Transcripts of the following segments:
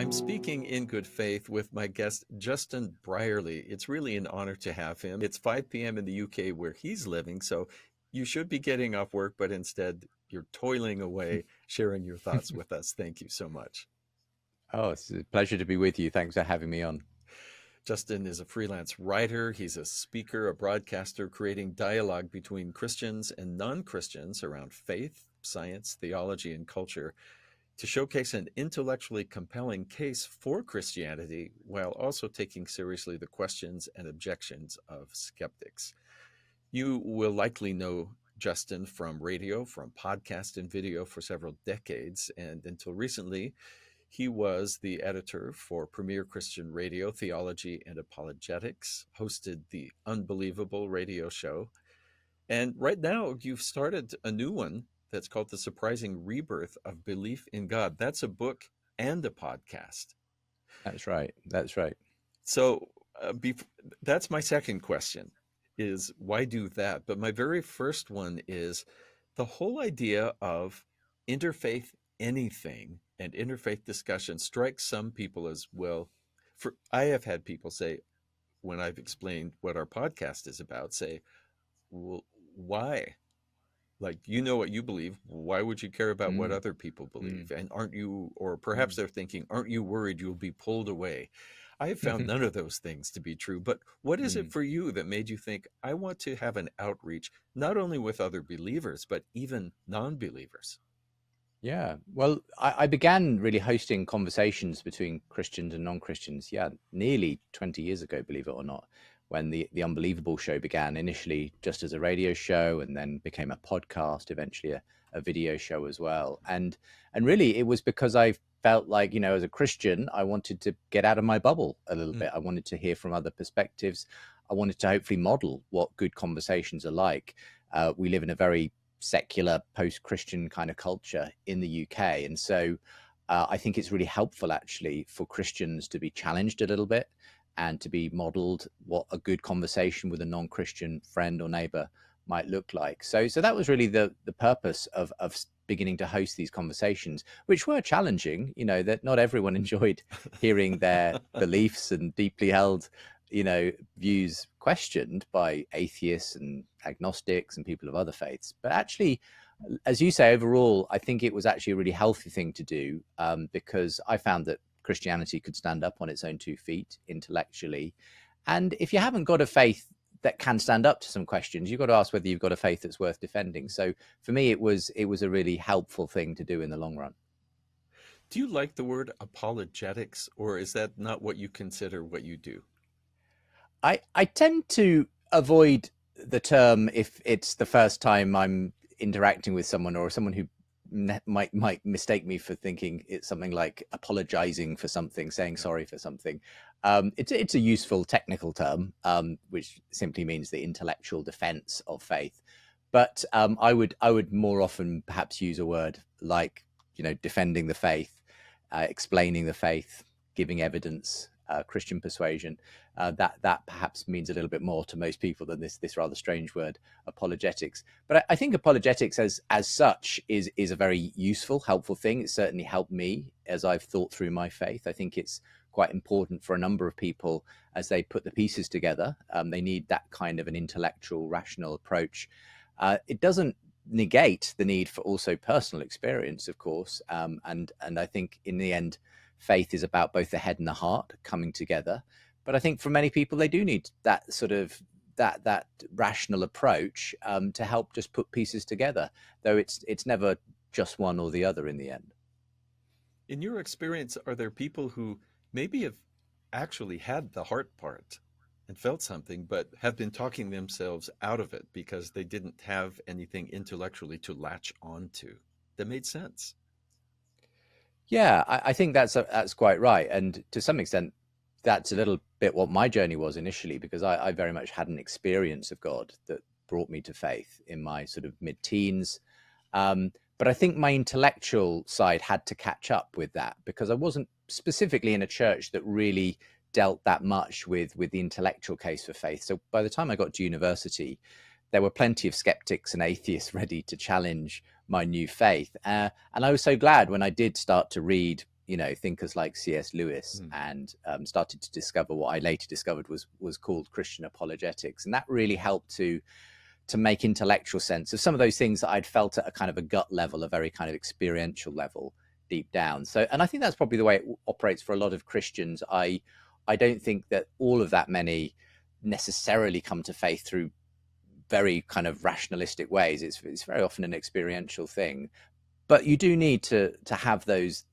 I'm speaking in good faith with my guest, Justin Brierley. It's really an honor to have him. It's 5 p.m. in the UK where he's living, so you should be getting off work, but instead you're toiling away, sharing your thoughts with us. Thank you so much. Oh, it's a pleasure to be with you. Thanks for having me on. Justin is a freelance writer. He's a speaker, a broadcaster, creating dialogue between Christians and non-Christians around faith, science, theology, and culture to showcase an intellectually compelling case for Christianity while also taking seriously the questions and objections of skeptics. You will likely know Justin from radio, from podcast and video for several decades, and until recently, he was the editor for Premier Christian Radio, Theology and Apologetics, hosted the Unbelievable radio show, and right now, you've started a new one that's called The Surprising Rebirth of Belief in God. That's a book and a podcast. That's right. That's right. So that's my second question is why do that? But my very first one is the whole idea of interfaith anything and interfaith discussion strikes some people as well. I have had people say, when I've explained what our podcast is about, say, well, why? Like, you know what you believe. Why would you care about what Mm, other people mm, believe? And aren't you, or perhaps mm. they're thinking, aren't you worried you'll be pulled away? I have found none of those things to be true. But what is it Mm. for you that made you think, I want to have an outreach, not only with other believers, but even non believers? Yeah. Well, I began really hosting conversations between Christians and non-Christians, yeah, nearly 20 years ago, believe it or not, when the Unbelievable show began, initially just as a radio show and then became a podcast, eventually a video show as well. And really it was because I felt like, as a Christian, I wanted to get out of my bubble a little Mm, bit. I wanted to hear from other perspectives. I wanted to hopefully model what good conversations are like. We live in a very secular post-Christian kind of culture in the UK. And so I think it's really helpful actually for Christians to be challenged a little bit and to be modeled what a good conversation with a non-Christian friend or neighbor might look like. So that was really the purpose of beginning to host these conversations, which were challenging, that not everyone enjoyed hearing their beliefs and deeply held views questioned by atheists and agnostics and people of other faiths. But actually, as you say, overall, I think it was actually a really healthy thing to do, because I found that Christianity could stand up on its own 2 feet intellectually. And if you haven't got a faith that can stand up to some questions, you've got to ask whether you've got a faith that's worth defending. So for me, it was a really helpful thing to do in the long run. Do you like the word apologetics, or is that not what you consider what you do? I tend to avoid the term if it's the first time I'm interacting with someone or someone who might mistake me for thinking it's something like apologizing for something, saying Yeah. sorry for something. It's a useful technical term, which simply means the intellectual defense of faith. But I would more often perhaps use a word like defending the faith, explaining the faith, giving evidence, Christian persuasion. That perhaps means a little bit more to most people than this rather strange word, apologetics. But I think apologetics as such is a very useful, helpful thing. It certainly helped me as I've thought through my faith. I think it's quite important for a number of people as they put the pieces together. They need that kind of an intellectual, rational approach. It doesn't negate the need for also personal experience, of course. And I think in the end, faith is about both the head and the heart coming together. But I think for many people, they do need that sort of that rational approach, to help just put pieces together, though it's never just one or the other in the end. In your experience, are there people who maybe have actually had the heart part and felt something, but have been talking themselves out of it because they didn't have anything intellectually to latch onto that made sense? Yeah, I think that's quite right, and to some extent, that's a little bit what my journey was initially, because I very much had an experience of God that brought me to faith in my sort of mid-teens. But I think my intellectual side had to catch up with that because I wasn't specifically in a church that really dealt that much with the intellectual case for faith. So by the time I got to university, there were plenty of skeptics and atheists ready to challenge my new faith. And I was so glad when I did start to read, thinkers like C.S. Lewis, Mm. and started to discover what I later discovered was called Christian apologetics, and that really helped to make intellectual sense of some of those things that I'd felt at a kind of a gut level, a very kind of experiential level deep down. So, and I think that's probably the way it operates for a lot of Christians. I don't think that all of that many necessarily come to faith through very kind of rationalistic ways. It's very often an experiential thing, but you do need to have those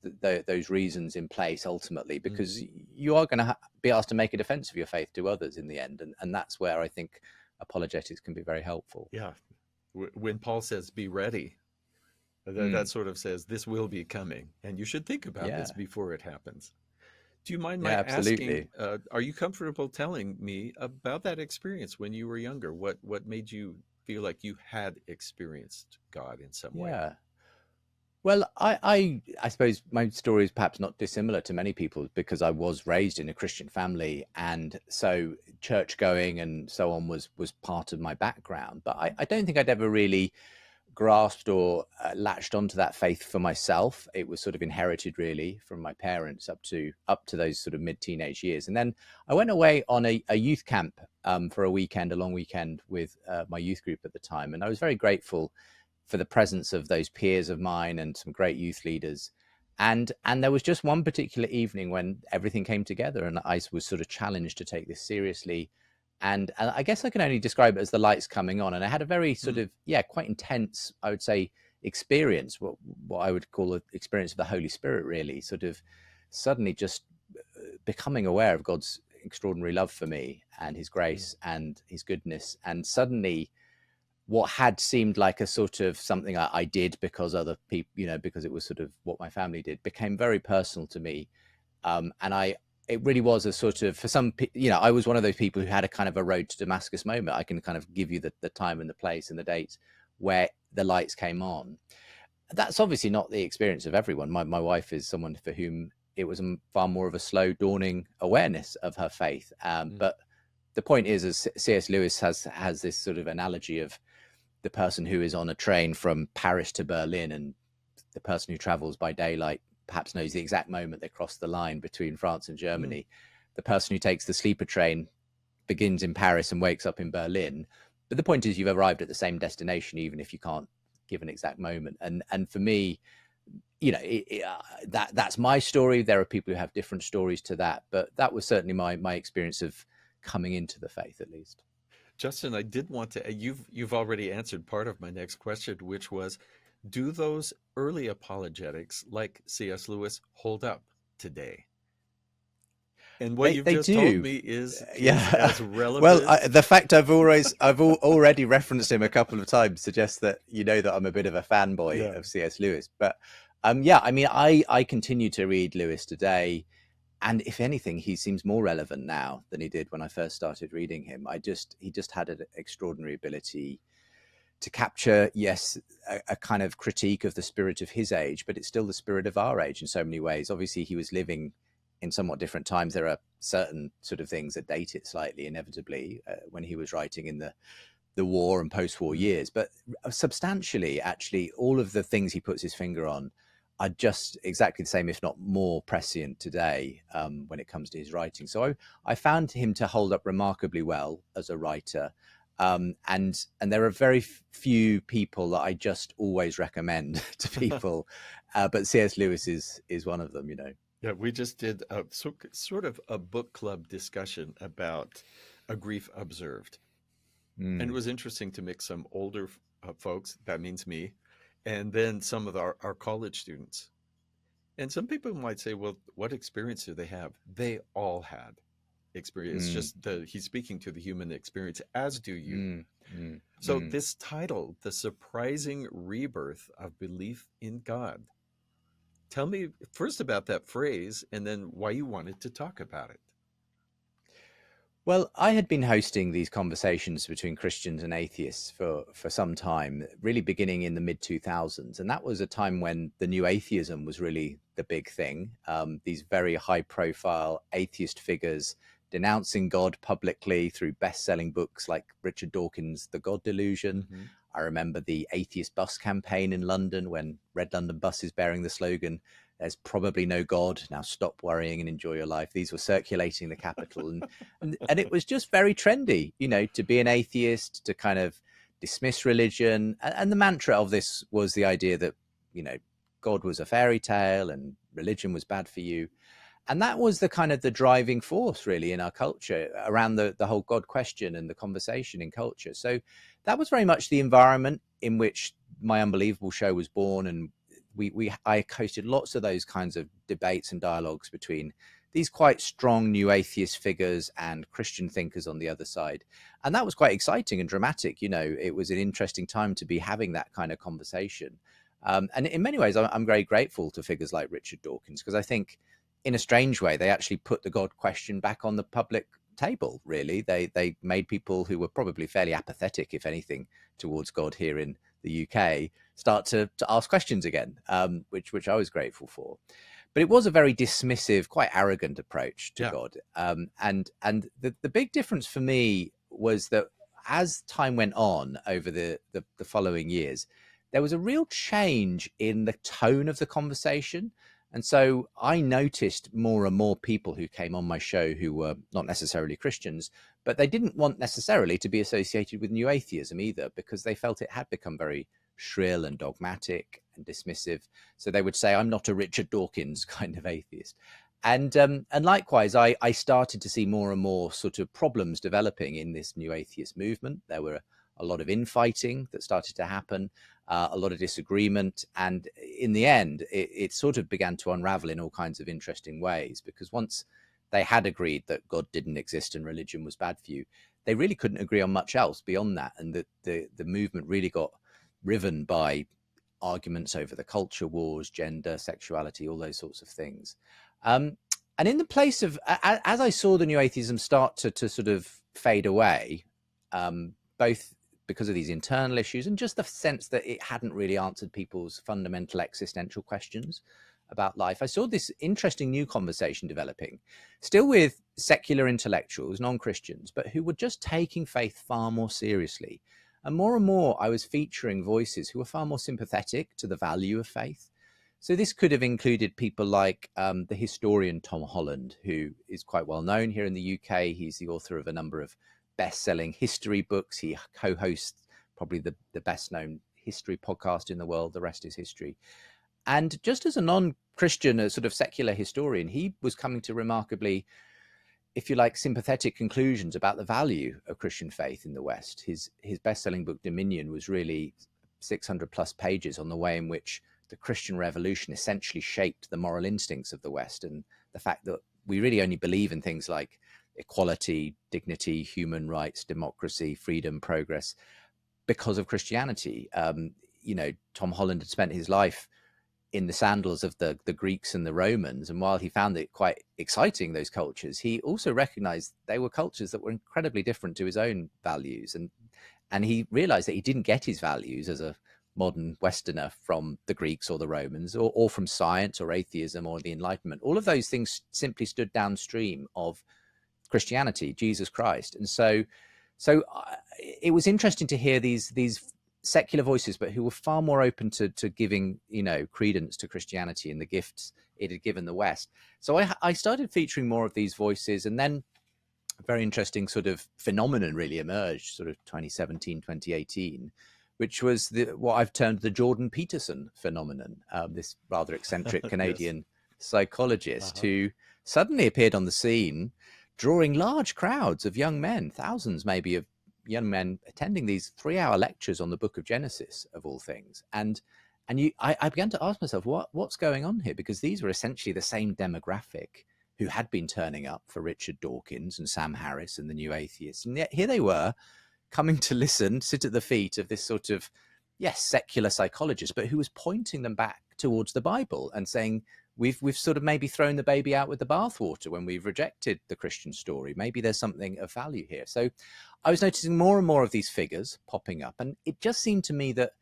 reasons in place ultimately, because you are going to be asked to make a defense of your faith to others in the end, and that's where I think apologetics can be very helpful. Yeah. When Paul says, be ready, that sort of says this will be coming, and you should think about this before it happens. Do you mind my asking, are you comfortable telling me about that experience when you were younger? What made you feel like you had experienced God in some way? Yeah. Well, I suppose my story is perhaps not dissimilar to many people, because I was raised in a Christian family, and so church going and so on was part of my background. But I don't think I'd ever really grasped or latched onto that faith for myself. It was sort of inherited really from my parents up to those sort of mid-teenage years. And then I went away on a youth camp for a long weekend with my youth group at the time, and I was very grateful for the presence of those peers of mine and some great youth leaders. And there was just one particular evening when everything came together, and I was sort of challenged to take this seriously. And I guess I can only describe it as the lights coming on. And I had a very sort of, quite intense, I would say, experience, what I would call an experience of the Holy Spirit, really, sort of suddenly just becoming aware of God's extraordinary love for me and his grace and his goodness. And suddenly what had seemed like a sort of something I did because other people, because it was sort of what my family did, became very personal to me. And it really was a sort of, for some, I was one of those people who had a kind of a road to Damascus moment. I can kind of give you the time and the place and the dates where the lights came on. That's obviously not the experience of everyone. My wife is someone for whom it was far more of a slow dawning awareness of her faith. But the point is, as C.S. Lewis has this sort of analogy of the person who is on a train from Paris to Berlin, and the person who travels by daylight perhaps knows the exact moment they cross the line between France and Germany. The person who takes the sleeper train begins in Paris and wakes up in Berlin. But the point is, you've arrived at the same destination, even if you can't give an exact moment. And for me, that's my story. There are people who have different stories to that, but that was certainly my experience of coming into the faith, at least. Justin, I did want to, you've already answered part of my next question, which was, do those early apologetics like C.S. Lewis hold up today? And what you've just told me is as relevant. Well, the fact I've already referenced him a couple of times suggests that that I'm a bit of a fanboy of C.S. Lewis. But I mean, I continue to read Lewis today. And if anything, he seems more relevant now than he did when I first started reading him. He just had an extraordinary ability to capture, yes, a kind of critique of the spirit of his age, but it's still the spirit of our age in so many ways. Obviously, he was living in somewhat different times. There are certain sort of things that date it slightly, inevitably, when he was writing in the war and post-war years. But substantially, actually, all of the things he puts his finger on are just exactly the same, if not more prescient today, when it comes to his writing. So I found him to hold up remarkably well as a writer. And there are very few people that I just always recommend to people, but C.S. Lewis is one of them, Yeah, we just did sort of a book club discussion about A Grief Observed. And it was interesting to mix some older folks, that means me, and then some of our college students. And some people might say, well, what experience do they have? They all had experience. It's just he's speaking to the human experience, as do you. So this title, The Surprising Rebirth of Belief in God. Tell me first about that phrase, and then why you wanted to talk about it. Well, I had been hosting these conversations between Christians and atheists for some time, really beginning in the mid-2000s. And that was a time when the new atheism was really the big thing. These very high-profile atheist figures denouncing God publicly through best-selling books like Richard Dawkins' The God Delusion. I remember the atheist bus campaign in London when Red London buses bearing the slogan, there's probably no God. Now stop worrying and enjoy your life. These were circulating the capital. And it was just very trendy, to be an atheist, to kind of dismiss religion. And the mantra of this was the idea that, God was a fairy tale and religion was bad for you. And that was the kind of the driving force really in our culture around the whole God question and the conversation in culture. So that was very much the environment in which My Unbelievable Show was born. And I hosted lots of those kinds of debates and dialogues between these quite strong new atheist figures and Christian thinkers on the other side. And that was quite exciting and dramatic. It was an interesting time to be having that kind of conversation. And in many ways, I'm very grateful to figures like Richard Dawkins, because I think in a strange way, they actually put the God question back on the public table, really. They made people who were probably fairly apathetic, if anything, towards God here in the UK start to ask questions again, which I was grateful for. But it was a very dismissive, quite arrogant approach to God. And the big difference for me was that as time went on over the following years, there was a real change in the tone of the conversation. And so I noticed more and more people who came on my show who were not necessarily Christians, but they didn't want necessarily to be associated with new atheism either, because they felt it had become very shrill and dogmatic and dismissive. So they would say, I'm not a Richard Dawkins kind of atheist. And likewise, I started to see more and more sort of problems developing in this new atheist movement. There were a lot of infighting that started to happen, a lot of disagreement. And in the end, it sort of began to unravel in all kinds of interesting ways, because once they had agreed that God didn't exist and religion was bad for you, they really couldn't agree on much else beyond that. And the movement really got riven by arguments over the culture wars, gender, sexuality, all those sorts of things. And in the place of, as I saw the new atheism start to sort of fade away, both because of these internal issues and just the sense that it hadn't really answered people's fundamental existential questions about life, I saw this interesting new conversation developing, still with secular intellectuals, non-Christians, but who were just taking faith far more seriously. And more, I was featuring voices who were far more sympathetic to the value of faith. So this could have included people like the historian Tom Holland, who is quite well known here in the UK. He's the author of a number of best-selling history books. He co-hosts probably the best-known history podcast in the world, The Rest is History. And just as a non-Christian, a sort of secular historian, he was coming to remarkably, if you like, sympathetic conclusions about the value of Christian faith in the West. His best-selling book, Dominion, was really 600 plus pages on the way in which the Christian revolution essentially shaped the moral instincts of the West, and the fact that we really only believe in things like equality, dignity, human rights, democracy, freedom, progress, because of Christianity. Tom Holland had spent his life in the sandals of the Greeks and the Romans, and while he found it quite exciting, those cultures, he also recognized they were cultures that were incredibly different to his own values, and he realized that he didn't get his values as a modern Westerner from the Greeks or the Romans, or from science or atheism or the Enlightenment. All of those things simply stood downstream of Christianity, Jesus Christ. And so it was interesting to hear these secular voices, but who were far more open to giving, credence to Christianity and the gifts it had given the West. So I started featuring more of these voices, and then a very interesting sort of phenomenon really emerged, sort of 2017, 2018, which was what I've termed the Jordan Peterson phenomenon, this rather eccentric Canadian psychologist who suddenly appeared on the scene, drawing large crowds of young men, thousands maybe of young men attending these 3-hour lectures on the book of Genesis, of all things. And I began to ask myself, what's going on here? Because these were essentially the same demographic who had been turning up for Richard Dawkins and Sam Harris and the New Atheists. And yet here they were coming to listen, sit at the feet of this sort of, secular psychologist, but who was pointing them back towards the Bible and saying, we've sort of maybe thrown the baby out with the bathwater when we've rejected the Christian story. Maybe there's something of value here. So I was noticing more and more of these figures popping up, and it just seemed to me that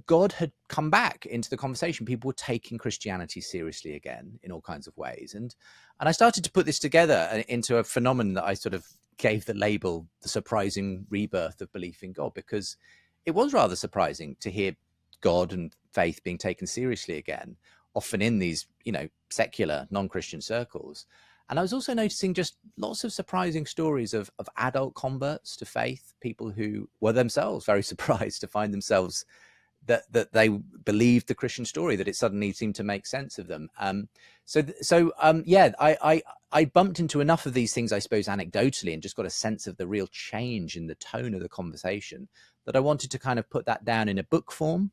God had come back into the conversation. People were taking Christianity seriously again in all kinds of ways. And I started to put this together into a phenomenon that I sort of gave the label, the surprising rebirth of belief in God, because it was rather surprising to hear God and faith being taken seriously again often in these, secular non-Christian circles. And I was also noticing just lots of surprising stories of adult converts to faith, people who were themselves very surprised to find themselves that they believed the Christian story, that it suddenly seemed to make sense of them. I bumped into enough of these things, I suppose, anecdotally, and just got a sense of the real change in the tone of the conversation, that I wanted to kind of put that down in a book form,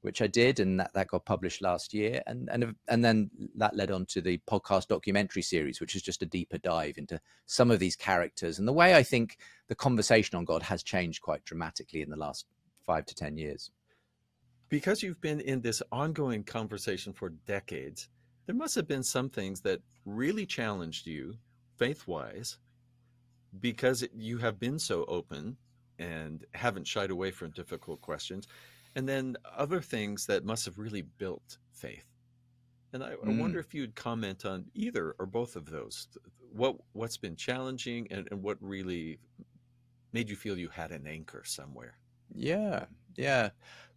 which I did, and that got published last year, and then that led on to the podcast documentary series, which is just a deeper dive into some of these characters and the way I think the conversation on God has changed quite dramatically in the last 5 to 10 years. Because you've been in this ongoing conversation for decades, there must have been some things that really challenged you faith-wise, because you have been so open and haven't shied away from difficult questions, and then other things that must have really built faith. And I wonder if you'd comment on either or both of those. What's been challenging, and what really made you feel you had an anchor somewhere? Yeah.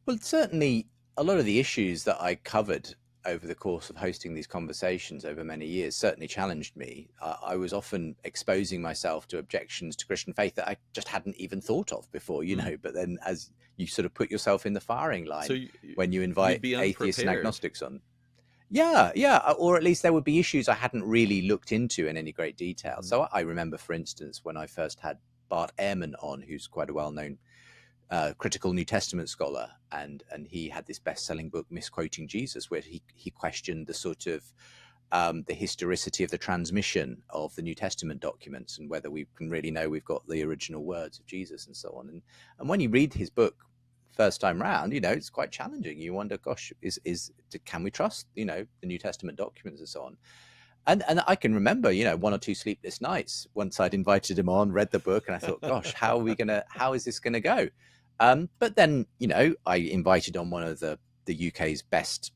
Well, certainly a lot of the issues that I covered over the course of hosting these conversations over many years certainly challenged me. I was often exposing myself to objections to Christian faith that I just hadn't even thought of before, but then as you sort of put yourself in the firing line, So when you invite be atheists and unprepared. agnostics on. Yeah, or at least there would be issues I hadn't really looked into in any great detail. So I remember, for instance, when I first had Bart Ehrman on, who's quite a well-known critical New Testament scholar, and he had this best-selling book, Misquoting Jesus, where he questioned the sort of the historicity of the transmission of the New Testament documents, and whether we can really know we've got the original words of Jesus and so on. And when you read his book first time round, it's quite challenging. You wonder, gosh, can we trust the New Testament documents and so on? And I can remember, 1 or 2 sleepless nights once I'd invited him on, read the book, and I thought, gosh, how is this gonna go? But then, I invited on one of the UK's best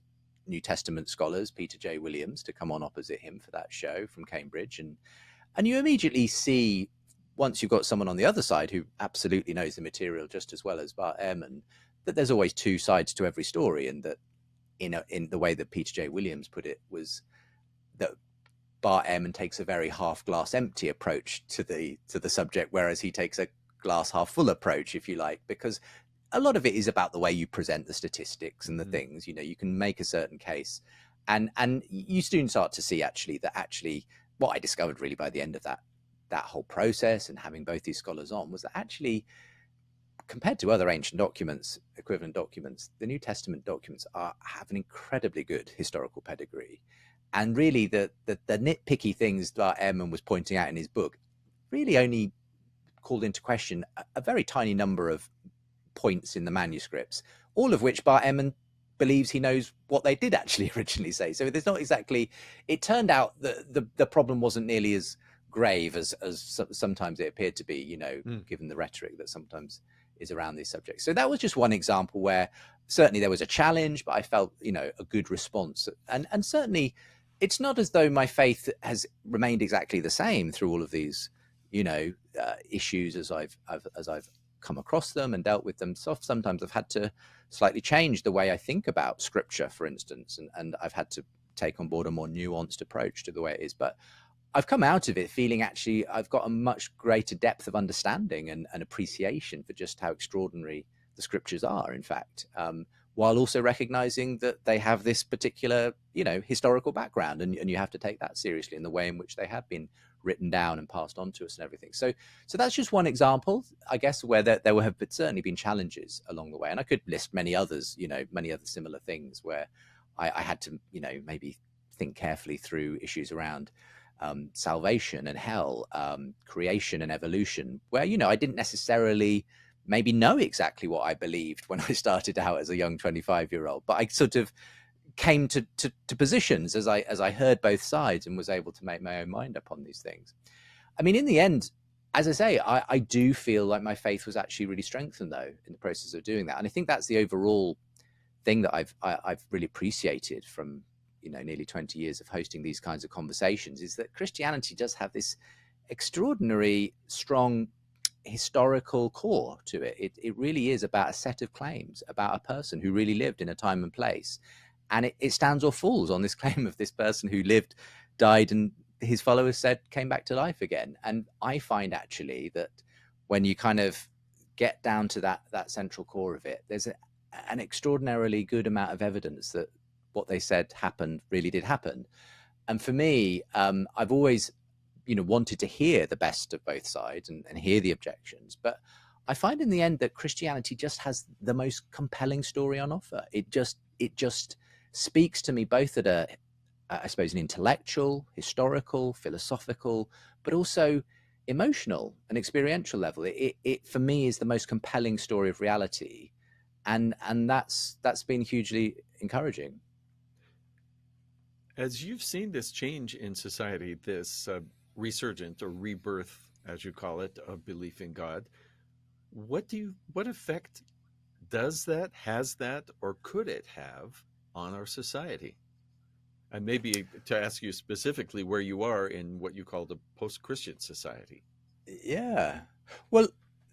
New Testament scholars, Peter J. Williams, to come on opposite him for that show from Cambridge. And you immediately see, once you've got someone on the other side who absolutely knows the material just as well as Bart Ehrman, that there's always 2 sides to every story, and that in the way that Peter J. Williams put it was that Bart Ehrman takes a very half glass empty approach to the subject, whereas he takes a glass half full approach, if you like, because a lot of it is about the way you present the statistics and the things. You can make a certain case, and you soon start to see actually what I discovered really by the end of that whole process, and having both these scholars on, was that actually, compared to other ancient documents, equivalent documents, the New Testament documents have an incredibly good historical pedigree. And really the nitpicky things that Ehrman was pointing out in his book really only called into question a very tiny number of points in the manuscripts, all of which Bart Ehrman believes he knows what they did actually originally say. So there's not exactly, it turned out that the problem wasn't nearly as grave as sometimes it appeared to be, given the rhetoric that sometimes is around these subjects. So that was just one example where certainly there was a challenge, but I felt, a good response. And certainly it's not as though my faith has remained exactly the same through all of these, issues as I've come across them and dealt with them. So sometimes I've had to slightly change the way I think about scripture, for instance, and I've had to take on board a more nuanced approach to the way it is. But I've come out of it feeling actually I've got a much greater depth of understanding and appreciation for just how extraordinary the scriptures are, in fact, while also recognizing that they have this particular, historical background, and you have to take that seriously in the way in which they have been written down and passed on to us and everything. So that's just one example, I guess, where there have certainly been challenges along the way. And I could list many others, many other similar things where I had to, maybe think carefully through issues around salvation and hell, creation and evolution, where, I didn't necessarily maybe know exactly what I believed when I started out as a young 25-year-old, but I sort of came to positions as I heard both sides and was able to make my own mind up on these things. I mean, in the end, as I say, I do feel like my faith was actually really strengthened, though, in the process of doing that. And I think that's the overall thing that I've really appreciated from, nearly 20 years of hosting these kinds of conversations, is that Christianity does have this extraordinary, strong historical core to it. It really is about a set of claims about a person who really lived in a time and place, and it stands or falls on this claim of this person who lived, died, and his followers said came back to life again. And I find actually that when you kind of get down to that central core of it, there's an extraordinarily good amount of evidence that what they said happened really did happen. And for me, I've always, wanted to hear the best of both sides and hear the objections. But I find in the end that Christianity just has the most compelling story on offer. It just speaks to me both at I suppose, an intellectual, historical, philosophical, but also emotional and experiential level. It for me is the most compelling story of reality, and that's been hugely encouraging. As you've seen this change in society, this resurgent or rebirth, as you call it, of belief in God, what effect has that, or could it have on our society? And maybe to ask you specifically where you are in what you call the post-Christian society. Yeah. Well,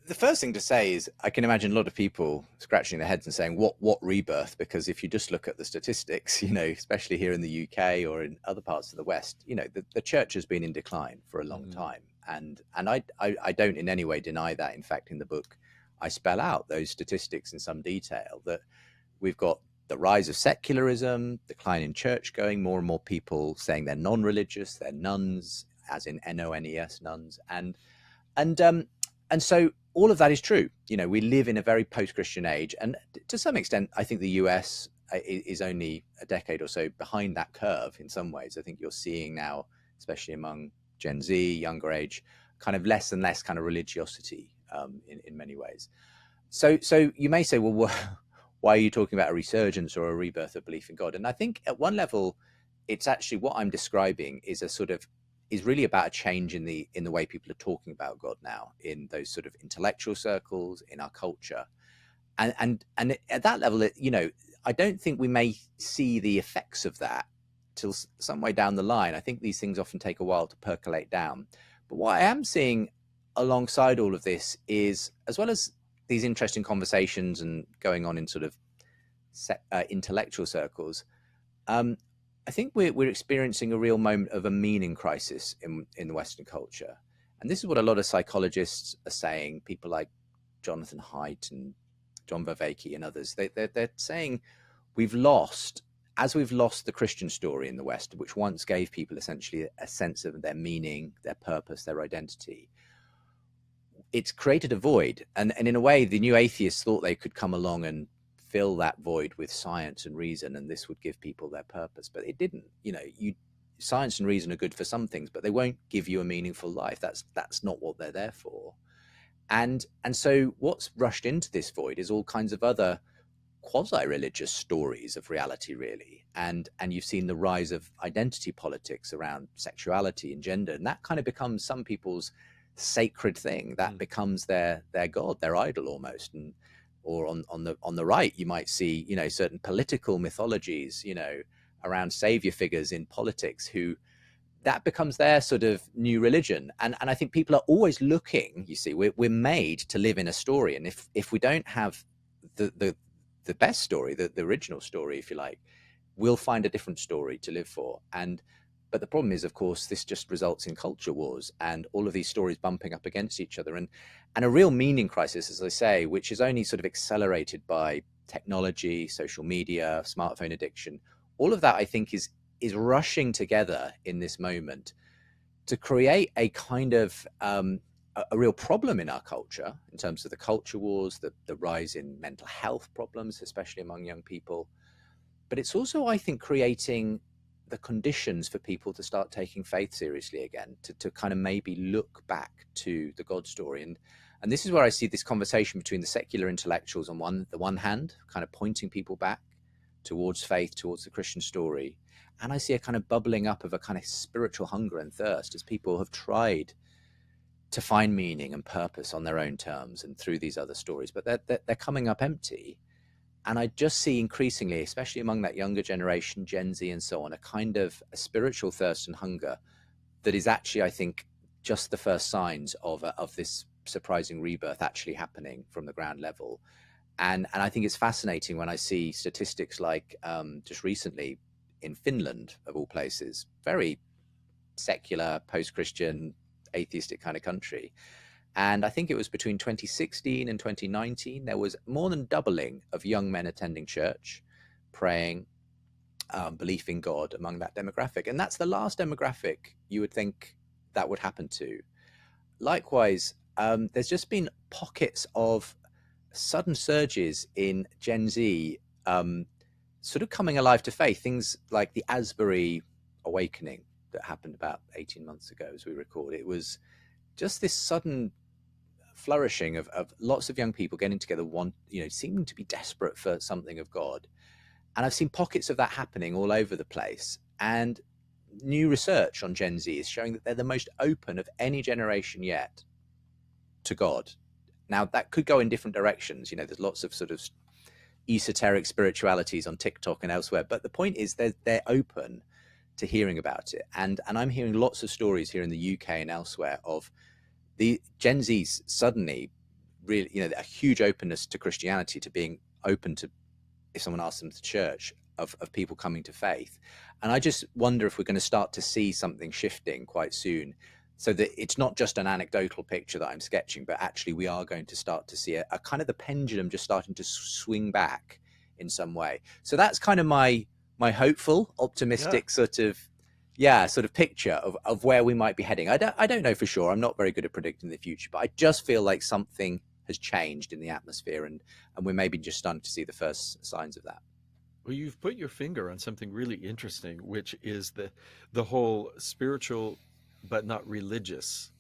the first thing to say is I can imagine a lot of people scratching their heads and saying, what rebirth? Because if you just look at the statistics, especially here in the UK or in other parts of the West, the church has been in decline for a long Mm-hmm. time. And I don't in any way deny that. In fact, in the book, I spell out those statistics in some detail, that we've got the rise of secularism, decline in church going, more and more people saying they're non-religious, they're nuns, as in NONES, nuns, and so all of that is true. We live in a very post-Christian age, and to some extent, I think the US is only a decade or so behind that curve in some ways. I think you're seeing now, especially among Gen Z, younger age, kind of less and less kind of religiosity in many ways. So you may say, well, why are you talking about a resurgence or a rebirth of belief in God? And I think at one level, it's actually what I'm describing is really about a change in the way people are talking about God now, in those sort of intellectual circles, in our culture. And at that level, I don't think we may see the effects of that till some way down the line. I think these things often take a while to percolate down. But what I am seeing alongside all of this is, as well as these interesting conversations and going on in sort of intellectual circles, I think we're experiencing a real moment of a meaning crisis in the Western culture. And this is what a lot of psychologists are saying, people like Jonathan Haidt and John Vervaeke and others. They're saying we've lost the Christian story in the West, which once gave people essentially a sense of their meaning, their purpose, their identity. It's created a void. And in a way, the new atheists thought they could come along and fill that void with science and reason, and this would give people their purpose. But it didn't. Science and reason are good for some things, but they won't give you a meaningful life. That's not what they're there for. And so what's rushed into this void is all kinds of other quasi-religious stories of reality, really. And you've seen the rise of identity politics around sexuality and gender, and that kind of becomes some people's sacred thing. That becomes their god, their idol almost. And or on the right, you might see certain political mythologies around savior figures in politics, who that becomes their sort of new religion. And I think people are always looking. You see, we're made to live in a story, and if we don't have the best story, the original story, if you like, we'll find a different story to live for. But the problem is, of course, this just results in culture wars and all of these stories bumping up against each other, and a real meaning crisis, as I say, which is only sort of accelerated by technology, social media, smartphone addiction. All of that, I think, is rushing together in this moment to create a kind of a real problem in our culture in terms of the culture wars, the rise in mental health problems, especially among young people. But it's also, I think, creating the conditions for people to start taking faith seriously again, to kind of maybe look back to the God story. And this is where I see this conversation between the secular intellectuals on the one hand, kind of pointing people back towards faith, towards the Christian story. And I see a kind of bubbling up of a kind of spiritual hunger and thirst as people have tried to find meaning and purpose on their own terms and through these other stories, but they're coming up empty. And I just see increasingly, especially among that younger generation, Gen Z and so on, a kind of a spiritual thirst and hunger that is actually, I think, just the first signs of this surprising rebirth actually happening from the ground level. And I think it's fascinating when I see statistics like just recently in Finland, of all places, very secular, post-Christian, atheistic kind of country. And I think it was between 2016 and 2019, there was more than doubling of young men attending church, praying, belief in God among that demographic. And that's the last demographic you would think that would happen to. Likewise, there's just been pockets of sudden surges in Gen Z sort of coming alive to faith. Things like the Asbury awakening that happened about 18 months ago as we record. It was just this sudden flourishing of lots of young people getting together, seeming to be desperate for something of God. And I've seen pockets of that happening all over the place. And new research on Gen Z is showing that they're the most open of any generation yet to God. Now, that could go in different directions. There's lots of sort of esoteric spiritualities on TikTok and elsewhere. But the point is they're open to hearing about it. And I'm hearing lots of stories here in the UK and elsewhere of the Gen Zs suddenly really, a huge openness to Christianity, to being open to, if someone asks them to church, of people coming to faith. And I just wonder if we're going to start to see something shifting quite soon, so that it's not just an anecdotal picture that I'm sketching, but actually we are going to start to see a kind of the pendulum just starting to swing back in some way. So that's kind of my hopeful, optimistic sort of picture of where we might be heading. I don't know for sure. I'm not very good at predicting the future, but I just feel like something has changed in the atmosphere, and we're maybe just starting to see the first signs of that. Well, you've put your finger on something really interesting, which is the whole spiritual but not religious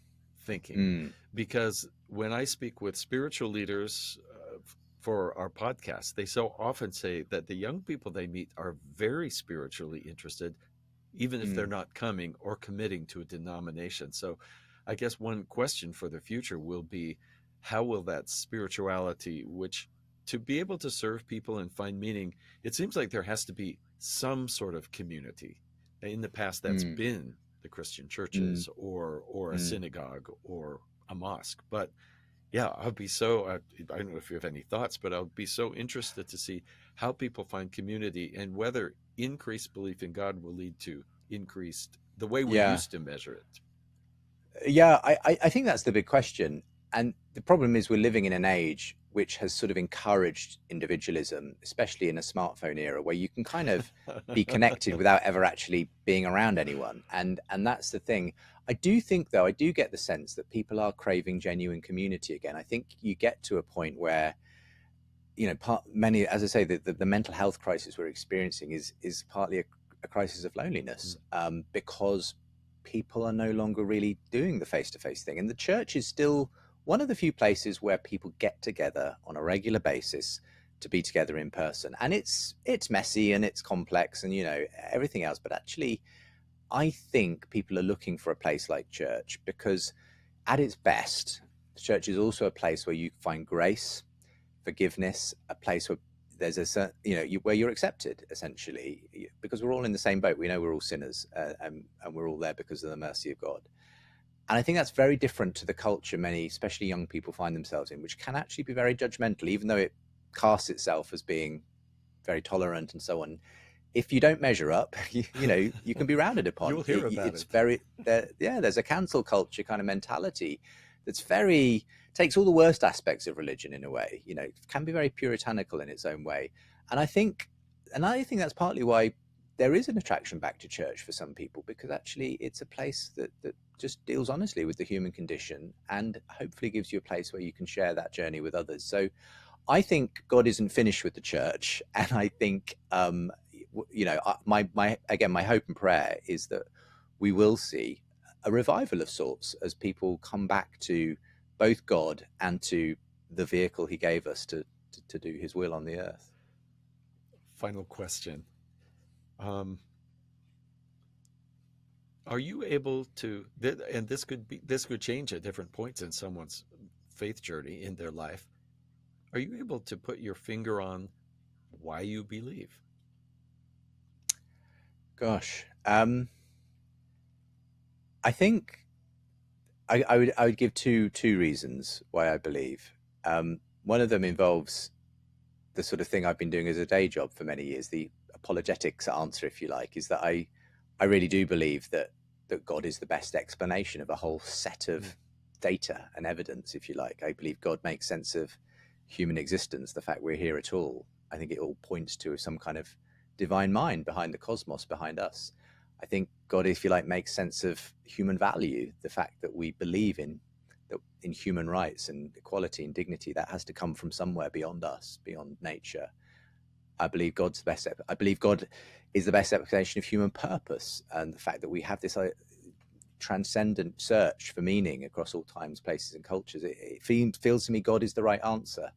thinking. Because when I speak with spiritual leaders for our podcast, they so often say that the young people they meet are very spiritually interested, even if they're not coming or committing to a denomination. So I guess one question for the future will be, how will that spirituality, which to be able to serve people and find meaning, it seems like there has to be some sort of community. In the past, that's been the Christian churches or a synagogue or a mosque. But yeah, I'd be so, I don't know if you have any thoughts, but I'll be so interested to see how people find community and whether increased belief in God will lead to increased, the way we used to measure it. Yeah, I think that's the big question. And the problem is we're living in an age which has sort of encouraged individualism, especially in a smartphone era where you can kind of be connected without ever actually being around anyone. And that's the thing. I do think, though, I do get the sense that people are craving genuine community again. I think you get to a point where, many, as I say, the mental health crisis we're experiencing is partly a crisis of loneliness, because people are no longer really doing the face-to-face thing. And the church is still one of the few places where people get together on a regular basis to be together in person. And it's messy and it's complex and, everything else. But actually, I think people are looking for a place like church because at its best, church is also a place where you find grace, forgiveness, a place where there's a certain, where you're accepted, essentially, because we're all in the same boat. We know we're all sinners, and we're all there because of the mercy of God. And I think that's very different to the culture many, especially young people, find themselves in, which can actually be very judgmental, even though it casts itself as being very tolerant and so on. If you don't measure up, you can be rounded upon. You'll hear about it's very, there's a cancel culture kind of mentality that's takes all the worst aspects of religion in a way, can be very puritanical in its own way. And I think that's partly why there is an attraction back to church for some people, because actually it's a place that just deals honestly with the human condition and hopefully gives you a place where you can share that journey with others. So I think God isn't finished with the church. And I think, my hope and prayer is that we will see a revival of sorts as people come back to both God and to the vehicle he gave us to do his will on the earth. Final question. Are you able to, and this could change at different points in someone's faith journey in their life, are you able to put your finger on why you believe? Gosh, I think I would give two reasons why I believe. One of them involves the sort of thing I've been doing as a day job for many years, the apologetics answer, if you like, is that I really do believe that God is the best explanation of a whole set of data and evidence, if you like. I believe God makes sense of human existence, the fact we're here at all. I think it all points to some kind of divine mind behind the cosmos, behind us. I think God, if you like, makes sense of human value, the fact that we believe in human rights and equality and dignity. That has to come from somewhere beyond us, beyond nature. I believe God's the best. I believe God is the best explanation of human purpose, and the fact that we have this transcendent search for meaning across all times, places, and cultures. It feels to me God is the right answer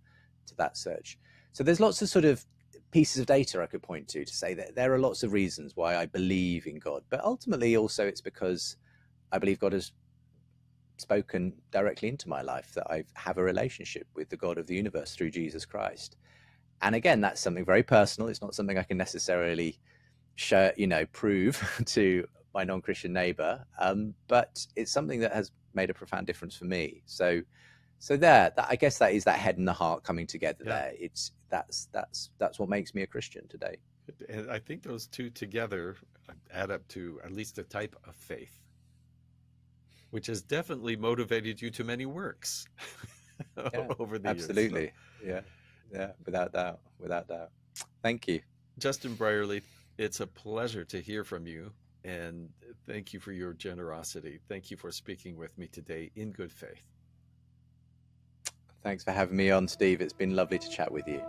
to that search. So there's lots of sort of pieces of data I could point to say that there are lots of reasons why I believe in God, but ultimately also it's because I believe God has spoken directly into my life, that I have a relationship with the God of the universe through Jesus Christ. And again, that's something very personal. It's not something I can necessarily share, prove to my non-Christian neighbor, but it's something that has made a profound difference for me. So I guess that is that head and the heart coming together. Yeah. There, that's what makes me a Christian today. And I think those two together add up to at least a type of faith, which has definitely motivated you to many works over the years. Absolutely. So. Yeah, without doubt. Thank you. Justin Brierley, it's a pleasure to hear from you, and thank you for your generosity. Thank you for speaking with me today in good faith. Thanks for having me on, Steve. It's been lovely to chat with you.